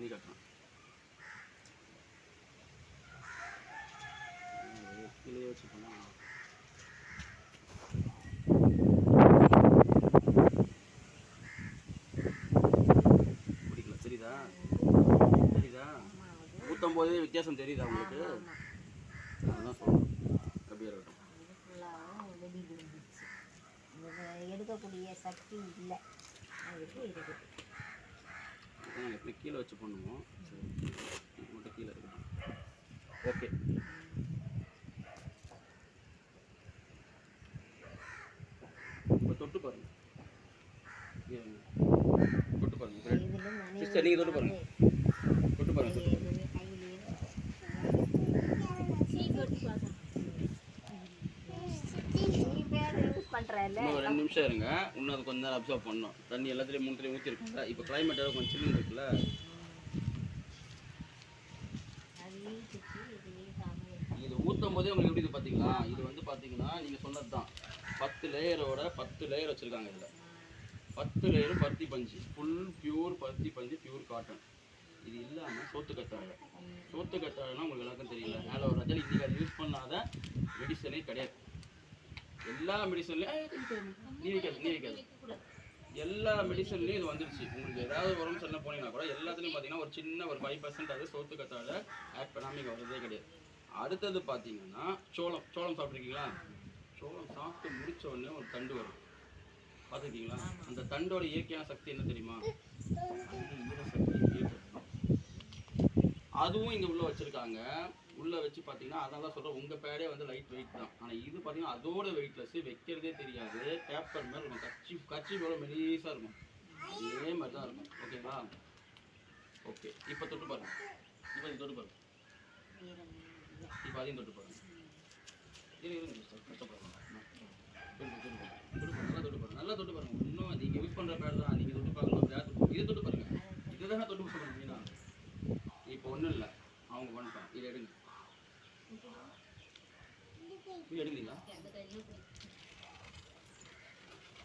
பண்ணி காட்டுறேன். கீழே வச்சு பண்ணலாம். பிடிக்கல, தெரியுதா? தெரியுதா? ஊற்றும் போதே வித்தியாசம் தெரியுதா உங்களுக்கு? அதுதான் சொல்கிறேன். அப்படியே இருக்கட்டும். எடுக்கக்கூடிய சக்தி இல்லை, அதுக்கு இருக்குது. நாங்கள் எப்படி கீழே வச்சு பண்ணுவோம். சரி, மட்டும் கீழே இருக்கட்டும். ஓகே. இப்போ தொட்டு பாருங்க. தொட்டு பாருங்க சிஸ்டர், நீங்கள் தொட்டு பாருங்க. தொட்டு பாருங்க, தொட்டு பாருங்க. இன்னும் 2 நிமிஷம் இருங்க. இன்னும் அது கொஞ்சம் நேரம் அப்சர்வ் பண்ணணும். தண்ணி எல்லாத்துலேயும் 3 தடவை ஊற்றிருக்குல்ல. இப்போ கிளைமேட் கொஞ்சம் சில்லுன்னு இருக்குல்ல. இது ஊற்றும் போதே உங்களுக்கு எப்படி இது பார்த்தீங்களா? இது வந்து பார்த்தீங்கன்னா நீங்கள் சொன்னது தான், 10 லேயரோட 10 லேயர் வச்சுருக்காங்க. இதில் 10 லேயரும் பருத்தி பஞ்சு, ஃபுல் பியூர் பருத்தி பஞ்சு, பியூர் காட்டன். இது இல்லாமல் சோத்துக்கத்தாழை. சோத்துக்கத்தாழைனா உங்களுக்கு எல்லாருக்கும் தெரியல, ஆலோவேரா இன்றைக்கி அது யூஸ் பண்ணாத மெடிசனே கிடையாது. எல்லா மெடிசன்லையும் நீ வைக்காது எல்லா மெடிசன்லையும் இது வந்துருச்சு. உங்களுக்கு ஏதாவது உடம்பு சரியில்லை போனீங்கன்னா கூட எல்லாத்துலேயும் பார்த்தீங்கன்னா ஒரு சின்ன ஒரு 5% அது சோத்துக்கத்தாழை ஆட் பண்ணாமல் இங்கே வரதே கிடையாது. அடுத்தது பார்த்தீங்கன்னா சோளம். சோளம் சாப்பிட்ருக்கீங்களா? சோளம் சாப்பிட்டு முடிச்ச உடனே ஒரு தண்டு வரும், பார்த்துருக்கீங்களா? அந்த தண்டோட இயற்கையான சக்தி என்ன தெரியுமா? அதுவும் இங்கே உள்ளே வச்சுருக்காங்க. உள்ளே வச்சு பார்த்தீங்கன்னா அதனால தான் சொல்கிறேன், உங்கள் பேடே வந்து லைட் வெயிட் தான். ஆனால் இது பார்த்தீங்கன்னா அதோட வெயிட்லெஸ், வைக்கிறதே தெரியாது. பேப்பர் மாதிரி இருக்கும், கச்சி போல மெலிசாக இருக்கும். அதே மாதிரி தான் இருக்கும். ஓகேங்களா? ஓகே, இப்போ தொட்டு பாருங்க. இப்போ இது தொட்டு பாருங்க. இப்போ அதையும் தொட்டு பாருங்க. கஷ்டப்படுங்க. நல்லா தொட்டு பாருங்க, நல்லா தொட்டு பாருங்க. இன்னும் நீங்கள் யூஸ் பண்ணுற பேட் தான், நீங்கள் தொட்டு பார்க்கணும். இதை தொட்டு பாருங்க. இதுதான் தொட்டு சொல்லுங்க. மீனா இப்போ ஒன்றும் இல்லை, அவங்க பண்ணிட்டான். இதை எடுங்க. எடுங்களா?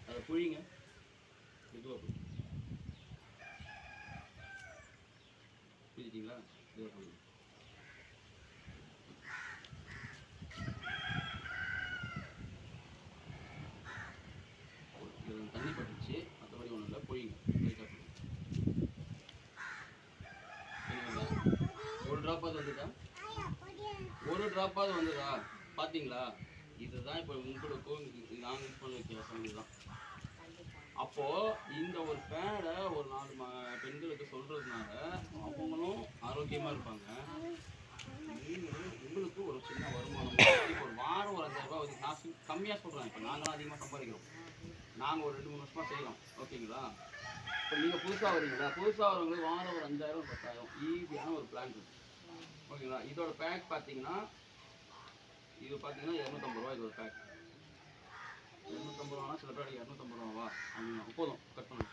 அதை புழிங்க. இதுவாக புரிஞ்சிட்டிங்களா? இதுவாக புரியுங்க. இது தண்ணி பட்டுச்சு, மற்றபடி ஒன்றும் இல்லை. புழிங்க. லைட்டாக புழிங்க. ஒரு ட்ராப்பாவது வந்துதா? ஒரு ட்ராப்பாவது வந்துதா? பார்த்தீங்களா? இதுதான் இப்போ உங்களுக்கும் நாங்கள் யூஸ் பண்ண வித்தியாசம். இதுதான். அப்போது இந்த ஒரு பேடை ஒரு 4 பெண்களுக்கு சொல்கிறதுனால அவங்களும் ஆரோக்கியமாக இருப்பாங்க. நீங்களும் உங்களுக்கு ஒரு சின்ன வருமானம். இப்போ ஒரு வாரம் ஒரு 5000 ரூபா நான் கம்மியாக சொல்கிறேன். இப்போ நாங்களாம் அதிகமாக சம்பாதிக்கிறோம். நாங்கள் ஒரு 2-3 வருஷமாக செய்கிறோம். ஓகேங்களா? இப்போ நீங்கள் புதுசாக வரீங்களா? புதுசாக வரவங்களுக்கு வாரம் ஒரு 5000 10,000 ஈஸியான ஒரு பிளான் இருக்குது. ஓகேங்களா? இதோட பேக் பார்த்தீங்கன்னா இது பார்த்தீங்கன்னா 250 ரூபா. இது ஒரு பேக் 250 ரூபானா சில பேர் 250 ரூபாவா? போதும், கட் பண்ணுங்க.